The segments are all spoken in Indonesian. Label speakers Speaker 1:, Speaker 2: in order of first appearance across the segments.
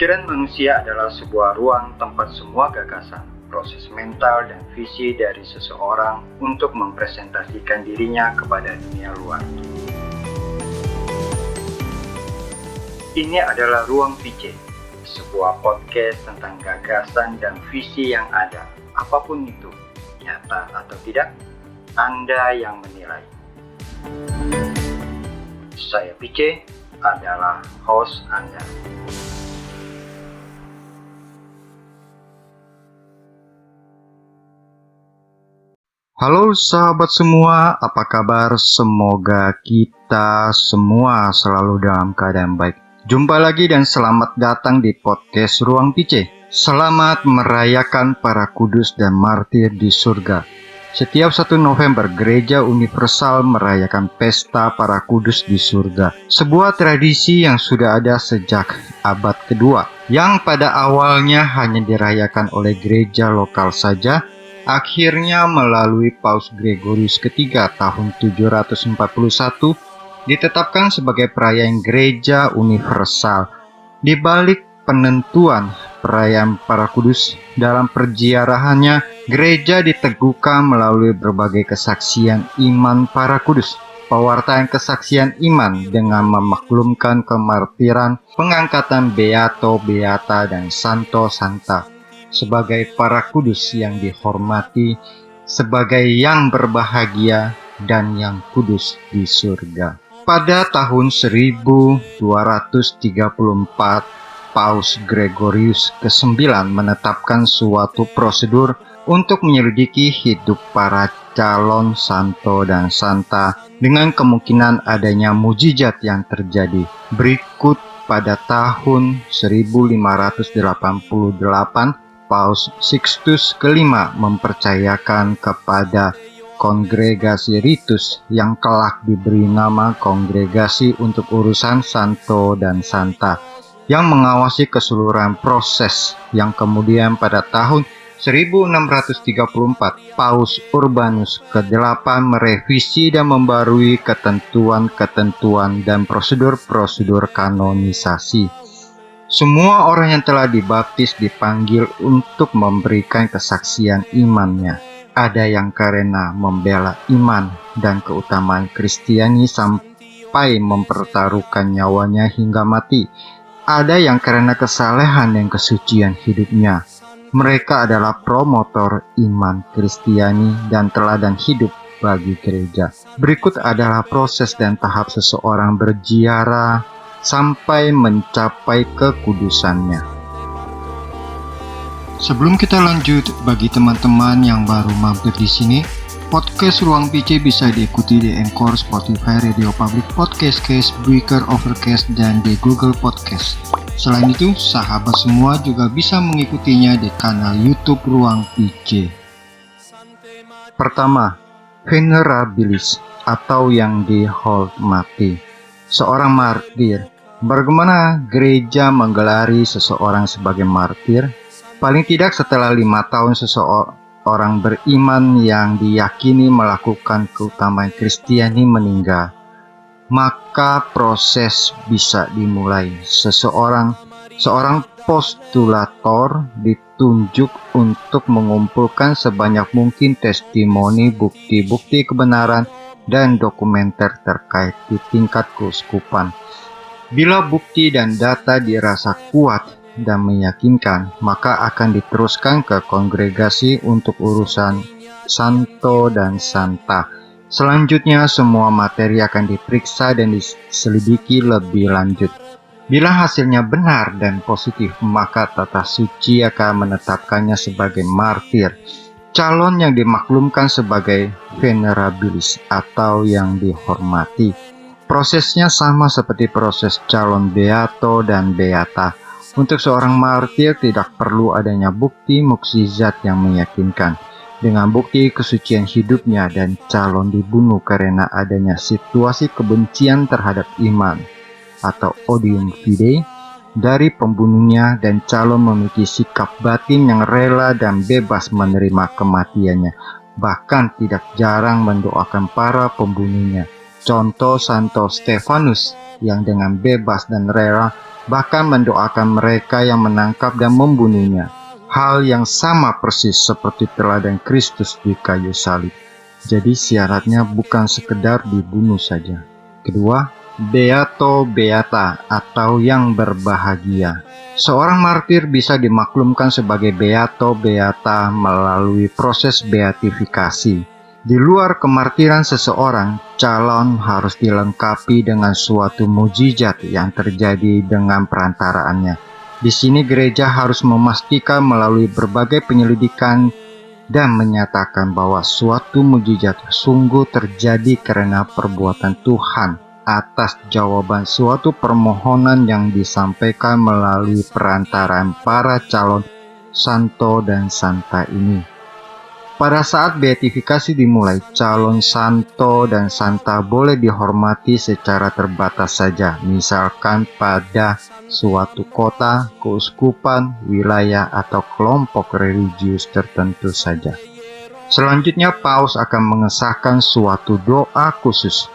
Speaker 1: Pikiran manusia adalah sebuah ruang tempat semua gagasan, proses mental dan visi dari seseorang untuk mempresentasikan dirinya kepada dunia luar. Ini adalah Ruang PC, sebuah podcast tentang gagasan dan visi yang ada, apapun itu, nyata atau tidak, Anda yang menilai. Saya PC adalah host Anda. Halo sahabat semua, apa kabar? Semoga kita semua selalu dalam keadaan baik. Jumpa lagi dan selamat datang di podcast Ruang PC. Selamat merayakan para kudus dan martir di surga. Setiap 1 November, Gereja Universal merayakan pesta para kudus di surga. Sebuah tradisi yang sudah ada sejak abad kedua, yang pada awalnya hanya dirayakan oleh gereja lokal saja. Akhirnya melalui Paus Gregorius ketiga tahun 741 ditetapkan sebagai perayaan gereja universal. Di balik penentuan perayaan para kudus dalam perziarahannya, gereja diteguhkan melalui berbagai kesaksian iman para kudus. Pewartaan kesaksian iman dengan memaklumkan kemartiran, pengangkatan beato, beata, dan santo, santa sebagai para kudus yang dihormati, sebagai yang berbahagia dan yang kudus di surga. Pada tahun 1234, Paus Gregorius ke-9 menetapkan suatu prosedur untuk menyelidiki hidup para calon santo dan santa dengan kemungkinan adanya mujizat yang terjadi. Berikut pada tahun 1588, Paus Sixtus kelima mempercayakan kepada Kongregasi Ritus yang kelak diberi nama Kongregasi untuk Urusan Santo dan Santa yang mengawasi keseluruhan proses, yang kemudian pada tahun 1634 Paus Urbanus ke-8 merevisi dan membarui ketentuan-ketentuan dan prosedur-prosedur kanonisasi. Semua orang yang telah dibaptis dipanggil untuk memberikan kesaksian imannya. Ada yang karena membela iman dan keutamaan Kristiani sampai mempertaruhkan nyawanya hingga mati. Ada yang karena kesalehan dan kesucian hidupnya. Mereka adalah promotor iman Kristiani dan teladan hidup bagi gereja. Berikut adalah proses dan tahap seseorang berziarah sampai mencapai kekudusannya. Sebelum kita lanjut, bagi teman-teman yang baru mampir di sini, podcast Ruang PC bisa diikuti di Anchor, Spotify, Radio Public Podcast, Case, Breaker, Overcast, dan di Google Podcast. Selain itu, sahabat semua juga bisa mengikutinya di kanal YouTube Ruang PC. Pertama, venerabilis atau yang dihormati. Seorang martir. Bagaimana gereja menggelari seseorang sebagai martir? Paling tidak setelah 5 tahun seseorang beriman yang diyakini melakukan keutamaan Kristiani meninggal, maka proses bisa dimulai. Seorang postulator ditunjuk untuk mengumpulkan sebanyak mungkin testimoni, bukti-bukti kebenaran, dan dokumenter terkait di tingkat keuskupan. Bila bukti dan data dirasa kuat dan meyakinkan, maka akan diteruskan ke kongregasi untuk urusan santo dan santa. Selanjutnya, semua materi akan diperiksa dan diselidiki lebih lanjut. Bila hasilnya benar dan positif, maka tata suci akan menetapkannya sebagai martir, calon yang dimaklumkan sebagai venerabilis atau yang dihormati. Prosesnya sama seperti proses calon beato dan beata. Untuk seorang martir tidak perlu adanya bukti mukjizat yang meyakinkan. Dengan bukti kesucian hidupnya dan calon dibunuh karena adanya situasi kebencian terhadap iman atau odium fidei dari pembunuhnya, dan calon memiliki sikap batin yang rela dan bebas menerima kematiannya, bahkan tidak jarang mendoakan para pembunuhnya. Contoh Santo Stefanus yang dengan bebas dan rela bahkan mendoakan mereka yang menangkap dan membunuhnya. Hal yang sama persis seperti teladan Kristus di kayu salib. Jadi syaratnya bukan sekedar dibunuh saja. Kedua, beato beata atau yang berbahagia. Seorang martir bisa dimaklumkan sebagai beato beata melalui proses beatifikasi. Di luar kemartiran seseorang, calon harus dilengkapi dengan suatu mukjizat yang terjadi dengan perantaraannya. Di sini gereja harus memastikan melalui berbagai penyelidikan dan menyatakan bahwa suatu mukjizat sungguh terjadi karena perbuatan Tuhan atas jawaban suatu permohonan yang disampaikan melalui perantaraan para calon santo dan santa ini. Pada saat beatifikasi dimulai, calon santo dan santa boleh dihormati secara terbatas saja, misalkan pada suatu kota, keuskupan, wilayah, atau kelompok religius tertentu saja. Selanjutnya, Paus akan mengesahkan suatu doa khusus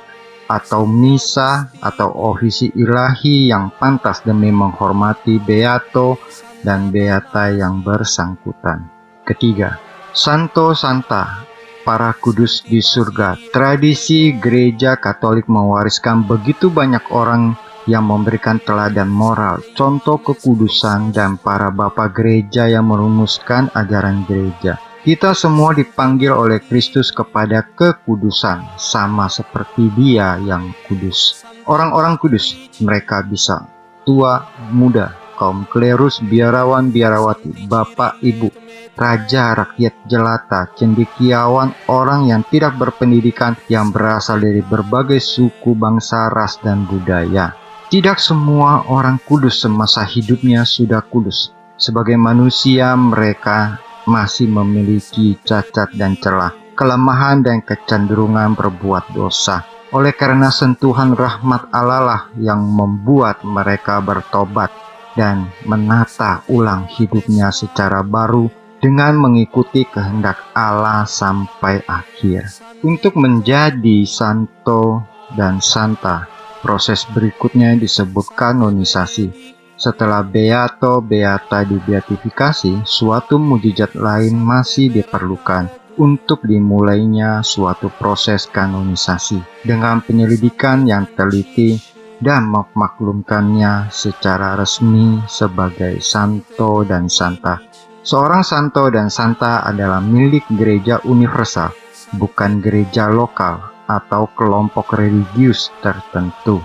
Speaker 1: atau misa atau ofisi ilahi yang pantas demi menghormati beato dan beata yang bersangkutan. Ketiga, Santo Santa, para kudus di surga. Tradisi gereja Katolik mewariskan begitu banyak orang yang memberikan teladan moral, contoh kekudusan, dan para bapak gereja yang merumuskan ajaran gereja. Kita semua dipanggil oleh Kristus kepada kekudusan, sama seperti Dia yang kudus. Orang-orang kudus, mereka bisa tua, muda, kaum klerus, biarawan, biarawati, bapak, ibu, raja, rakyat jelata, cendekiawan, orang yang tidak berpendidikan, yang berasal dari berbagai suku, bangsa, ras, dan budaya. Tidak semua orang kudus semasa hidupnya sudah kudus. Sebagai manusia, mereka masih memiliki cacat dan celah, kelemahan dan kecenderungan berbuat dosa. Oleh karena sentuhan rahmat Allah lah yang membuat mereka bertobat dan menata ulang hidupnya secara baru dengan mengikuti kehendak Allah sampai akhir. Untuk menjadi santo dan santa, proses berikutnya disebut kanonisasi. Setelah beato beata dibeatifikasi, suatu mukjizat lain masih diperlukan untuk dimulainya suatu proses kanonisasi dengan penyelidikan yang teliti dan memaklumkannya secara resmi sebagai santo dan santa. Seorang santo dan santa adalah milik gereja universal, bukan gereja lokal atau kelompok religius tertentu.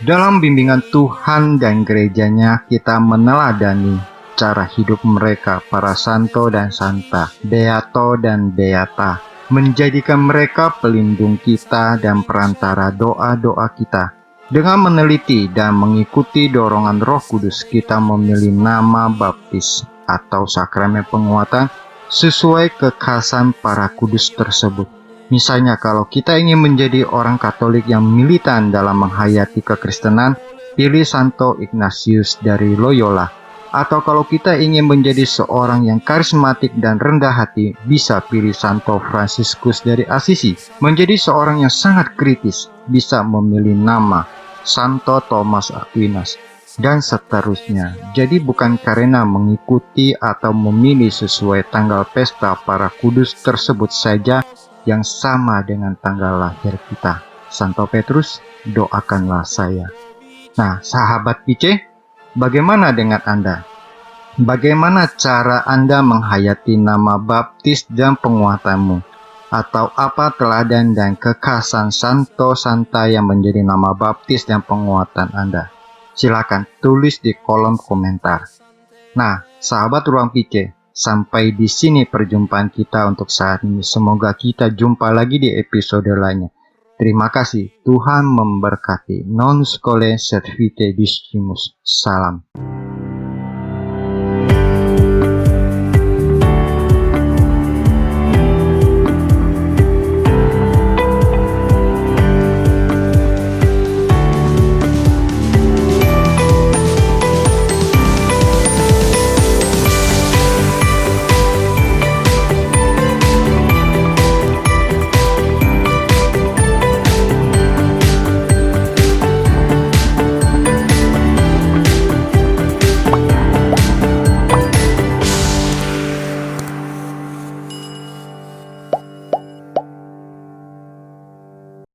Speaker 1: Dalam bimbingan Tuhan dan gerejanya, kita meneladani cara hidup mereka, para santo dan santa, beato dan beata, menjadikan mereka pelindung kita dan perantara doa-doa kita. Dengan meneliti dan mengikuti dorongan Roh Kudus, kita memilih nama baptis atau sakramen penguatan sesuai kekhasan para kudus tersebut. Misalnya, kalau kita ingin menjadi orang Katolik yang militan dalam menghayati kekristenan, pilih Santo Ignatius dari Loyola. Atau kalau kita ingin menjadi seorang yang karismatik dan rendah hati, bisa pilih Santo Fransiskus dari Assisi. Menjadi seorang yang sangat kritis, bisa memilih nama Santo Thomas Aquinas, dan seterusnya. Jadi bukan karena mengikuti atau memilih sesuai tanggal pesta para kudus tersebut saja yang sama dengan tanggal lahir kita. Santo Petrus, doakanlah saya. Nah, sahabat PC, bagaimana dengan Anda? Bagaimana cara Anda menghayati nama baptis dan penguatanmu? Atau apa teladan dan kekhasan Santo Santa yang menjadi nama baptis dan penguatan Anda? Silakan tulis di kolom komentar. Nah, sahabat Ruang PC, sampai di sini perjumpaan kita untuk saat ini. Semoga kita jumpa lagi di episode lainnya. Terima kasih. Tuhan memberkati. Non scole servite discimus. Salam.